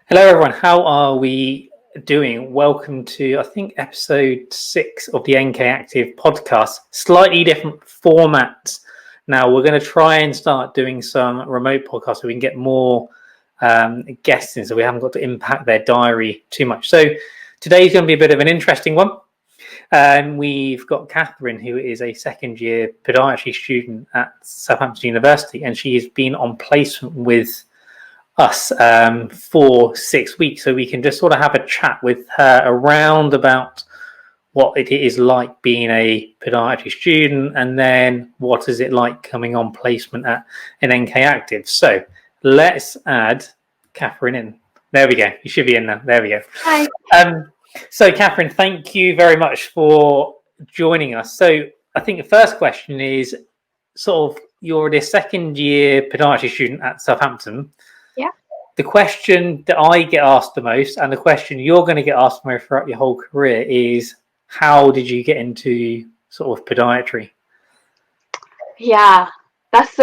Hello, everyone. How are we doing? Welcome to, I think, episode 6 of the NK Active podcast. Slightly different format. Now, we're going to try and start doing some remote podcasts so we can get more guests in, so we haven't got to impact their diary too much. So today's going to be a bit of an interesting one. We've got Kathryn, who is a second-year podiatry student at Southampton University, and she has been on placement with us for 6 weeks, so we can just sort of have a chat with her around about what it is like being a podiatry student, and then what is it like coming on placement at an NK Active. So let's add Kathryn in. There we go. You should be in now. There we go. Hi. So Kathryn, thank you very much for joining us. So I think the first question is sort of, you're already a second year podiatry student at Southampton. Yeah. The question that I get asked the most, and the question you're going to get asked the most throughout your whole career, is how did you get into sort of podiatry? Yeah, that's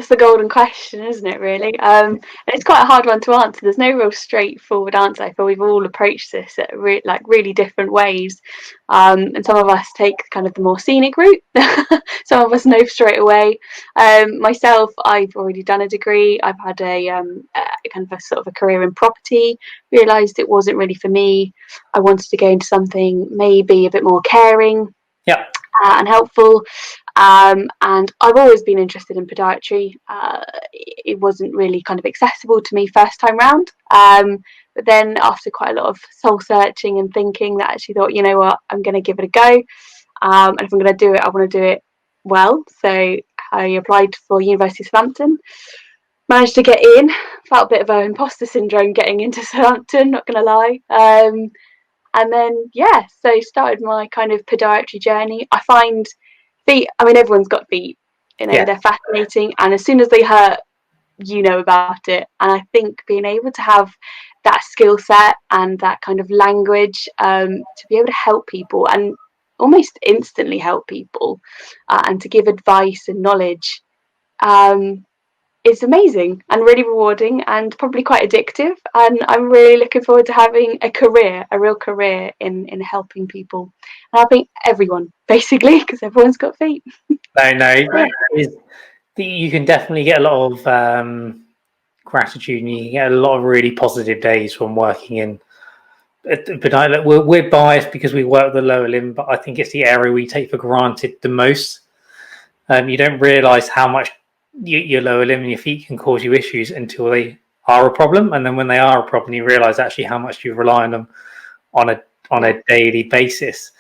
the golden question, isn't it, really? And it's quite a hard one to answer. There's no real straightforward answer. I feel we've all approached this at really different ways. And some of us take kind of the more scenic route. Some of us know straight away. Myself, I've already done a degree. I've had a kind of a sort of a career in property. Realised it wasn't really for me. I wanted to go into something maybe a bit more caring. Yeah. And helpful. And I've always been interested in podiatry. It wasn't really kind of accessible to me first time round. But then after quite a lot of soul searching and thinking, that I actually thought, you know what, I'm going to give it a go. And if I'm going to do it, I want to do it well. So I applied for University of Southampton. Managed to get in. Felt a bit of an imposter syndrome getting into Southampton, not going to lie. And then, so started my kind of podiatry journey. I find feet, I mean, everyone's got feet, They're fascinating. And as soon as they hurt, you know about it. And I think being able to have that skill set and that kind of language to be able to help people and almost instantly help people and to give advice and knowledge, it's amazing and really rewarding and probably quite addictive, and I'm really looking forward to having a real career in helping people and helping everyone, basically, because everyone's got feet. No, you can definitely get a lot of gratitude, and you can get a lot of really positive days from working in. But we're biased because we work with the lower limb, but I think it's the area we take for granted the most. You don't realise how much your lower limb and your feet can cause you issues until they are a problem, and then when they are a problem, you realise actually how much you rely on them on a daily basis.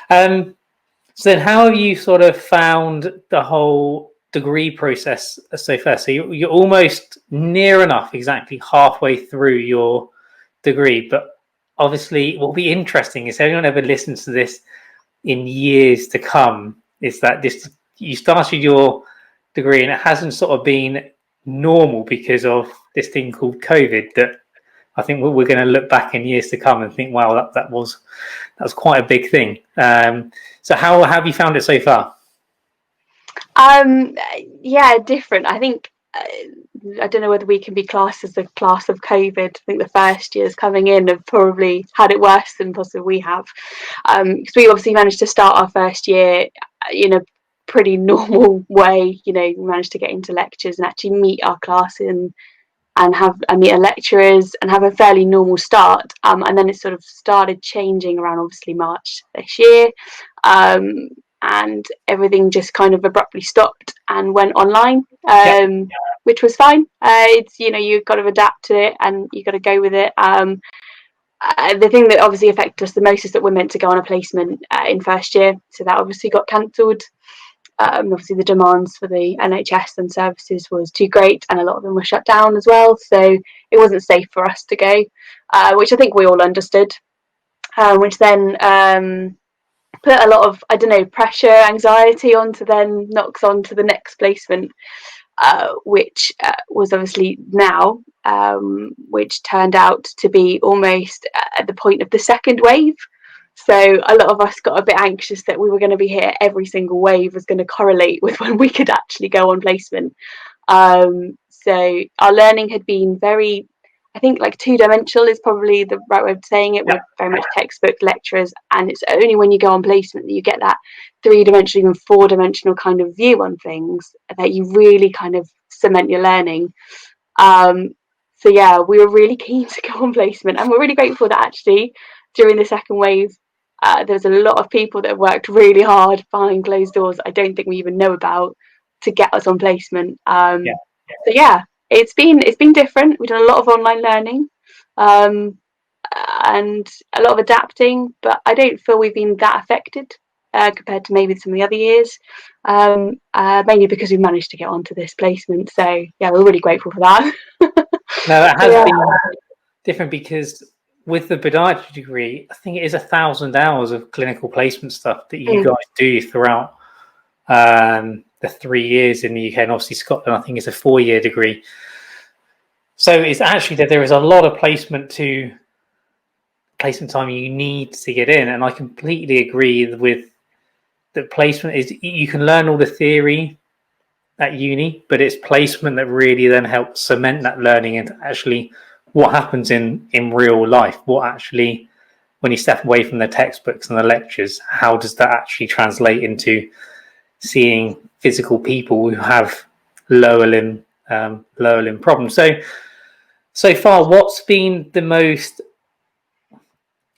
So then, how have you sort of found the whole degree process so far? So you're almost near enough, exactly halfway through your degree, but obviously, what will be interesting is, if anyone ever listens to this in years to come, is that you started your degree and it hasn't sort of been normal because of this thing called COVID, that I think we're going to look back in years to come and think, wow, that was quite a big thing. So how have you found it so far? Different. I think I don't know whether we can be classed as the class of COVID. I think the first years coming in have probably had it worse than possibly we have, because we obviously managed to start our first year in a pretty normal way. We managed to get into lectures and actually meet our class and meet our lecturers and have a fairly normal start, and then it sort of started changing around obviously March this year, and everything just kind of abruptly stopped and went online, which was fine. It's you've got to adapt to it and you've got to go with it. The thing that obviously affected us the most is that we're meant to go on a placement in first year, so that obviously got cancelled. Obviously the demands for the NHS and services was too great, and a lot of them were shut down as well, so it wasn't safe for us to go, which I think we all understood, which then put a lot of, pressure, anxiety onto then knocks on to the next placement, which was obviously now, which turned out to be almost at the point of the second wave. So a lot of us got a bit anxious that we were going to be here. Every single wave was going to correlate with when we could actually go on placement. So our learning had been very, I think like two-dimensional is probably the right way of saying it. We're very much textbook lecturers, and it's only when you go on placement that you get that three-dimensional, even four-dimensional kind of view on things that you really kind of cement your learning. So yeah, we were really keen to go on placement, and we're really grateful that actually during the second wave, there's a lot of people that have worked really hard behind closed doors I don't think we even know about to get us on placement. So yeah, it's been different. We've done a lot of online learning, and a lot of adapting, but I don't feel we've been that affected compared to maybe some of the other years, mainly because we managed to get onto this placement. So yeah, we're really grateful for that. No, that has been different, because with the podiatry degree, I think it is 1,000 hours of clinical placement stuff that you guys do throughout the 3 years in the UK, and obviously Scotland, I think it's a 4-year degree. So it's actually that there is a lot of placement time you need to get in, and I completely agree with the placement. Is you can learn all the theory at uni, but it's placement that really then helps cement that learning into actually what happens in real life. What actually, when you step away from the textbooks and the lectures, how does that actually translate into seeing physical people who have lower limb problems? So far, what's been the most,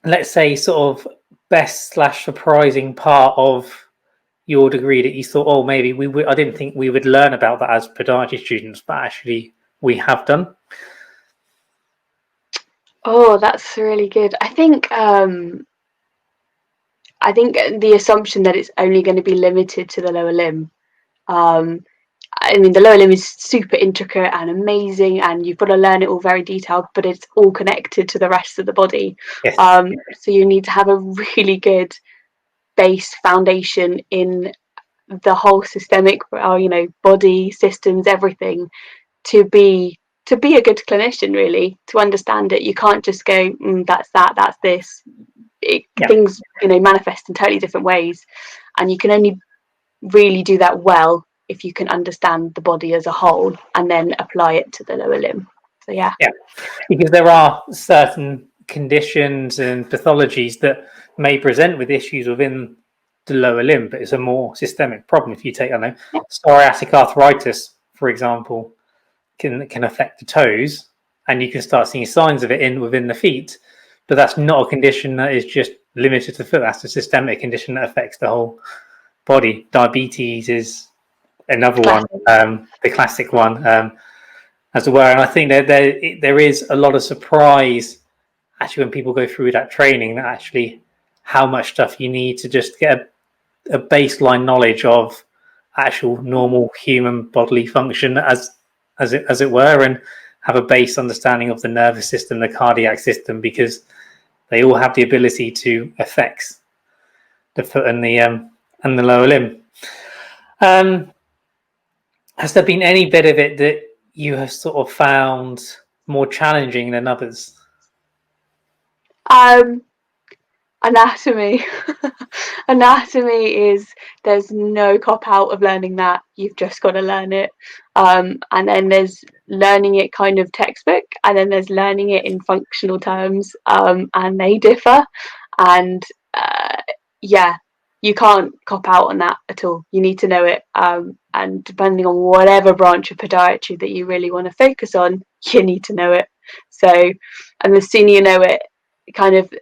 let's say, sort of best / surprising part of your degree that you thought, oh, maybe I didn't think we would learn about that as podiatry students, but actually we have done? Oh, that's really good. I think the assumption that it's only going to be limited to the lower limb. I mean, the lower limb is super intricate and amazing, and you've got to learn it all very detailed, but it's all connected to the rest of the body. Yes. So you need to have a really good base foundation in the whole systemic, body systems, everything, to be a good clinician, really, to understand it. You can't just go, that's this. Things, manifest in totally different ways, and you can only really do that well if you can understand the body as a whole and then apply it to the lower limb. So yeah, because there are certain conditions and pathologies that may present with issues within the lower limb, but it's a more systemic problem. If you take, psoriatic arthritis, for example, can affect the toes, and you can start seeing signs of it within the feet, but that's not a condition that is just limited to the foot. That's a systemic condition that affects the whole body. Diabetes is another one, the classic one, as it were. And I think that there is a lot of surprise actually when people go through that training, that actually how much stuff you need to just get a baseline knowledge of actual normal human bodily function as it were, and have a base understanding of the nervous system, the cardiac system, because they all have the ability to affect the foot and the lower limb. Has there been any bit of it that you have sort of found more challenging than others? Anatomy. Anatomy is, there's no cop out of learning that. You've just got to learn it. And then there's learning it kind of textbook, and then there's learning it in functional terms, and they differ. And you can't cop out on that at all. You need to know it. And depending on whatever branch of podiatry that you really want to focus on, you need to know it. So, and the sooner you know it, kind of,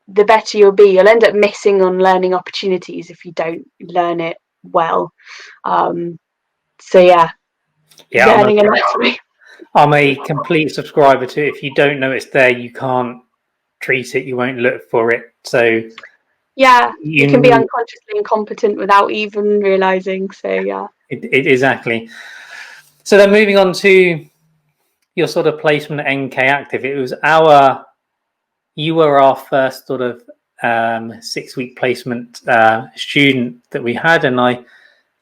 the better you'll be. You'll end up missing on learning opportunities if you don't learn it well. Learning anatomy. I'm a complete subscriber to it. If you don't know it's there, you can't treat it, you won't look for it. So yeah, you can be unconsciously incompetent without even realizing. So yeah, exactly. So then moving on to your sort of placement at NK Active, you were our first sort of 6-week placement student that we had, and I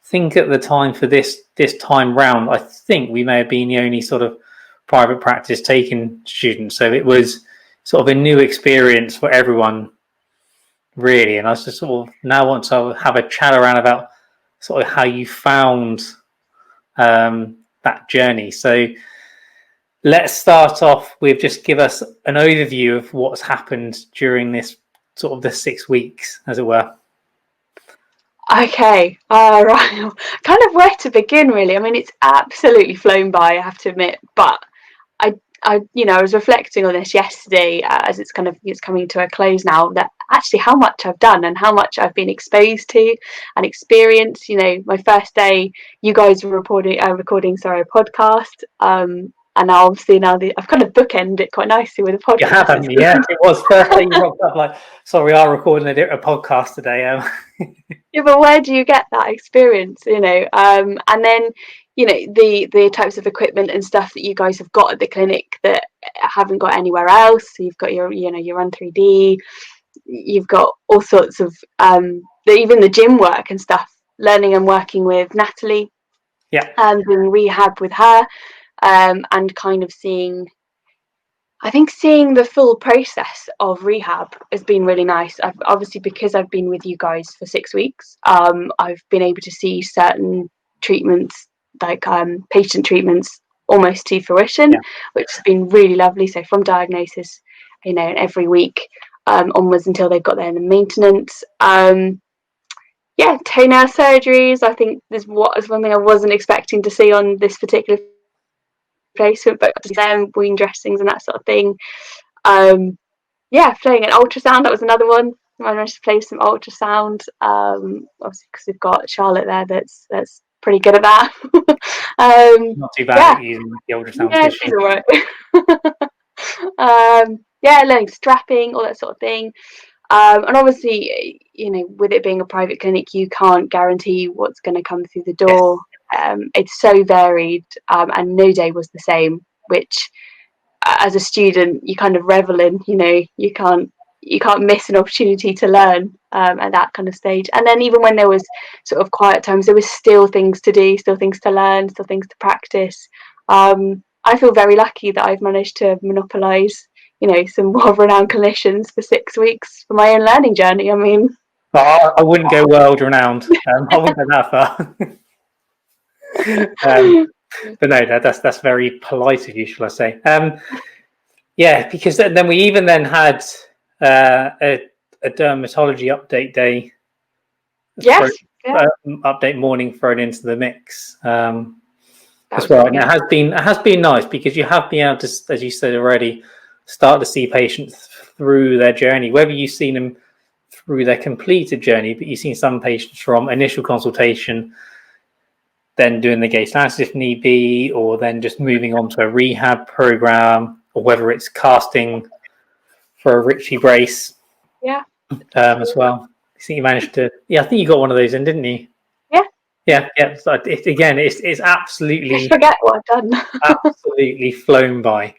think at the time for this time round, I think we may have been the only sort of private practice taking students. So it was sort of a new experience for everyone, really. And I just sort of now want to have a chat around about sort of how you found that journey. So let's start off with just give us an overview of what's happened during this sort of the 6 weeks, as it were. Okay, right. Kind of where to begin, really. I mean, it's absolutely flown by, I have to admit. But I was reflecting on this yesterday as it's coming to a close now. That actually how much I've done and how much I've been exposed to and experienced. My first day, you guys were recording a podcast. And now obviously I've kind of bookended it quite nicely with a podcast. You haven't, yeah. It was first day you rocked up like, sorry, we are recording a podcast today. Yeah, but where do you get that experience? And then the types of equipment and stuff that you guys have got at the clinic that haven't got anywhere else. So you've got your Run 3D, you've got all sorts of even the gym work and stuff. Learning and working with Natalie, doing rehab with her. And kind of seeing the full process of rehab has been really nice. I've obviously, because I've been with you guys for 6 weeks, I've been able to see certain treatments, like patient treatments, almost to fruition, which has been really lovely. So from diagnosis, every week onwards until they've got their maintenance. Toenail surgeries, I think is one thing I wasn't expecting to see on this particular placement, but wound dressings and that sort of thing. Playing an ultrasound, that was another one. I managed to play some ultrasound, obviously because we've got Charlotte there that's pretty good at that. Not too bad at using the ultrasound. Yeah, she's all right. Learning strapping, all that sort of thing. And obviously, with it being a private clinic, you can't guarantee what's going to come through the door. It's so varied, and no day was the same, which as a student you kind of revel in. You can't miss an opportunity to learn at that kind of stage. And then even when there was sort of quiet times, there was still things to do, still things to learn, still things to practice. I feel very lucky that I've managed to monopolise some world-renowned clinicians for 6 weeks for my own learning journey. I mean, I wouldn't go world-renowned. I wouldn't go that far. But no, that's very polite of you, shall I say? Because then we even had a dermatology update day. Yes. Update morning thrown into the mix as well. And it has been nice because you have been able to, as you said already, start to see patients through their journey, whether you've seen them through their completed journey, but you've seen some patients from initial consultation, then doing the gait lashes if need be, or then just moving on to a rehab program, or whether it's casting for a Ritchie brace as well. I think you managed to, I think you got one of those in, didn't you? Yeah. So it's absolutely, just forget what I've done. Absolutely flown by.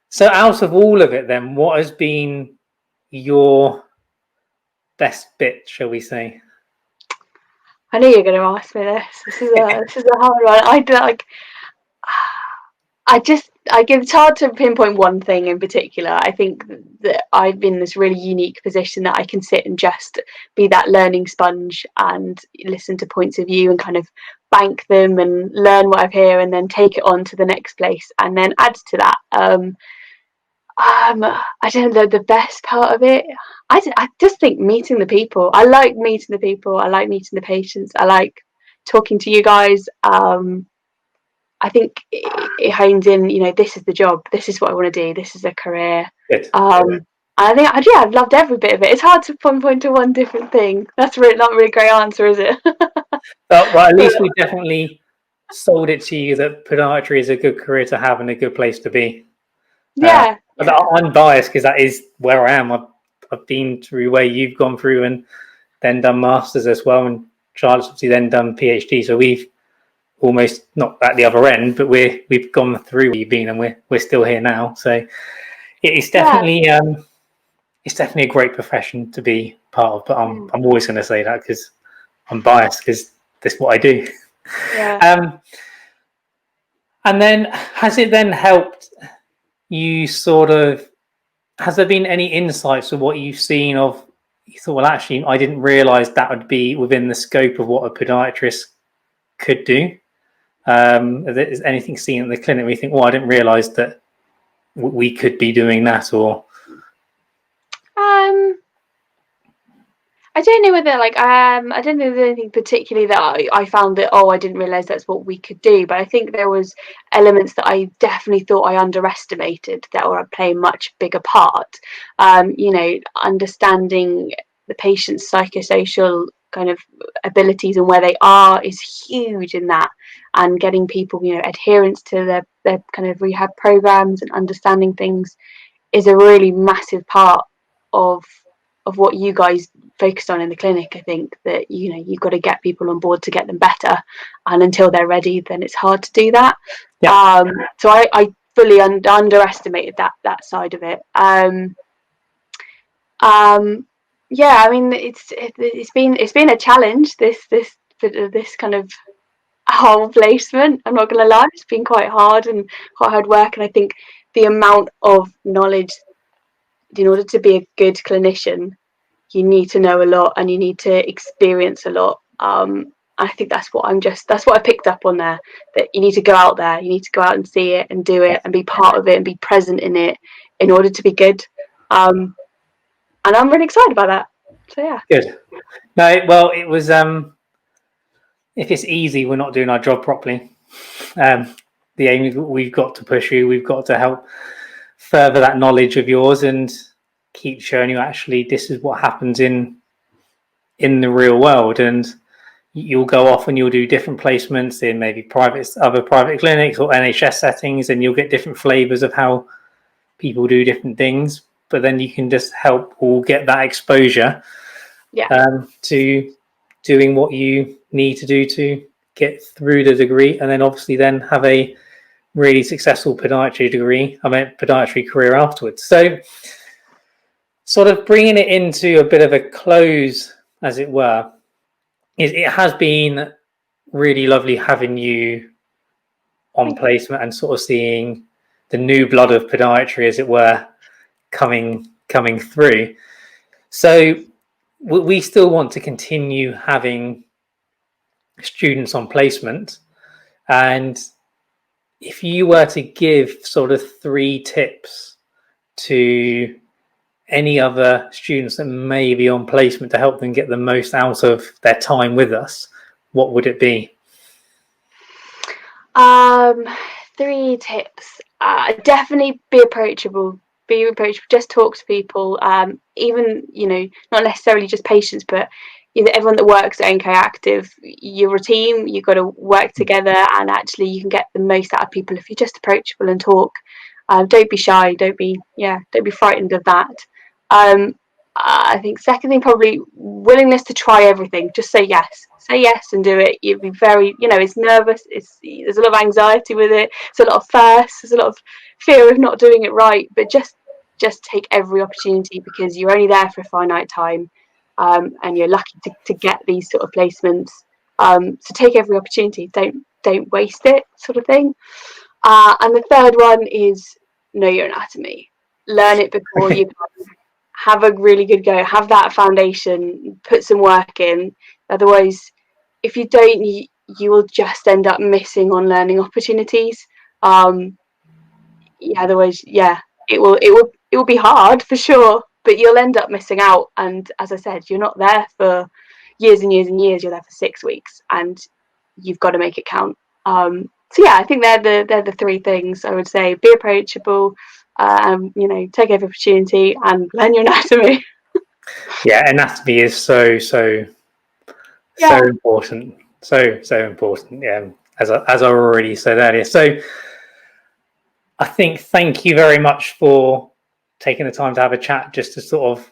So out of all of it then, what has been your best bit, shall we say? I knew you were going to ask me this. This is a hard one. It's hard to pinpoint one thing in particular. I think that I've been in this really unique position that I can sit and just be that learning sponge and listen to points of view and kind of bank them and learn what I've heard and then take it on to the next place and then add to that. I don't know, the best part of it, I just think meeting the people. I like meeting the people. I like meeting the patients. I like talking to you guys. I think it hones in, this is the job. This is what I want to do. This is a career. And I think, I've loved every bit of it. It's hard to pinpoint to one different thing. That's really not really a great answer, is it? Well, at least we definitely sold it to you that podiatry is a good career to have and a good place to be. I'm biased because that is where I am. I've been through where you've gone through and then done masters as well, and Charlotte's obviously then done PhD. So we've almost not at the other end, but we've gone through where you've been, and we're still here now. So it's definitely a great profession to be part of. But I'm always going to say that because I'm biased because that's what I do. And then has it then helped you sort of? Has there been any insights of what you've seen of? You thought, well, actually, I didn't realise that would be within the scope of what a podiatrist could do. Is anything seen in the clinic where you think, well, I didn't realise that we could be doing that? Or I don't know whether I don't know there's anything particularly that I found that I didn't realise that's what we could do, but I think there was elements that I definitely thought I underestimated that were playing much bigger part. Understanding the patient's psychosocial kind of abilities and where they are is huge in that, and getting people adherence to their kind of rehab programs and understanding things is a really massive part of what you guys focused on in the clinic. I think that you've got to get people on board to get them better, and until they're ready, then it's hard to do that. So I fully underestimated that side of it. I mean, it's been a challenge, this kind of whole placement. I'm not gonna lie, it's been quite hard work, and I think the amount of knowledge, in order to be a good clinician, you need to know a lot and you need to experience a lot. I think that's what I picked up on there, that you need to go out there, you need to go out and see it and do it and be part of it and be present in it in order to be good. And I'm really excited about that. So yeah. Good. No, well, it was. If it's easy, we're not doing our job properly. The aim is we've got to push you. We've got to help further that knowledge of yours and keep showing you actually this is what happens in the real world. And you'll go off and you'll do different placements in maybe other private clinics or NHS settings, and you'll get different flavors of how people do different things. But then you can just help all get that exposure to doing what you need to do to get through the degree, and then obviously then have a really successful podiatry career afterwards. So sort of bringing it into a bit of a close, as it were, it has been really lovely having you on placement and sort of seeing the new blood of podiatry, as it were, coming through. So we still want to continue having students on placement, and if you were to give sort of 3 tips to any other students that may be on placement to help them get the most out of their time with us, what would it be? 3 tips. Definitely be approachable. Just talk to people. Even not necessarily just patients, but everyone that works at NK Active. You're a team. You've got to work together, and actually you can get the most out of people if you're just approachable and talk. Don't be shy. Don't be frightened of that. I think second thing, probably willingness to try everything. Just say yes and do it. You'd be very, it's nervous. There's a lot of anxiety with it. It's a lot of firsts. There's a lot of fear of not doing it right. But just take every opportunity, because you're only there for a finite time, and you're lucky to get these sort of placements. So take every opportunity. Don't waste it, sort of thing. And the third one is know your anatomy. Learn it before you have a really good go. Have that foundation. Put some work in. Otherwise, if you don't, you will just end up missing on learning opportunities. Otherwise, it will be hard for sure, but you'll end up missing out. And as I said, you're not there for years and years and years. You're there for 6 weeks, and you've got to make it count. I think they're the 3 things I would say. Be approachable, take every opportunity, and learn your anatomy. Anatomy is so important. So important. Yeah, as I already said earlier. So I think thank you very much for taking the time to have a chat, just to sort of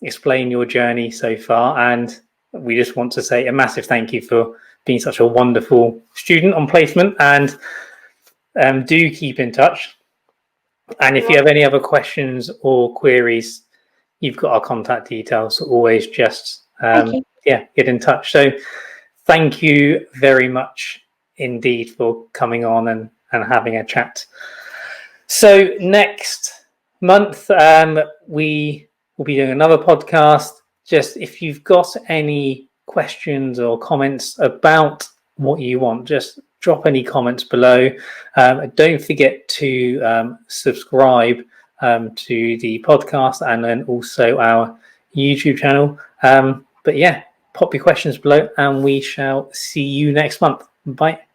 explain your journey so far. And we just want to say a massive thank you for being such a wonderful student on placement, and do keep in touch. And if you have any other questions or queries, you've got our contact details. So always just get in touch. So thank you very much indeed for coming on and having a chat. So next month we will be doing another podcast. Just if you've got any questions or comments about what you want, just drop any comments below. Don't forget to subscribe to the podcast and then also our YouTube channel. But yeah, pop your questions below and we shall see you next month. Bye.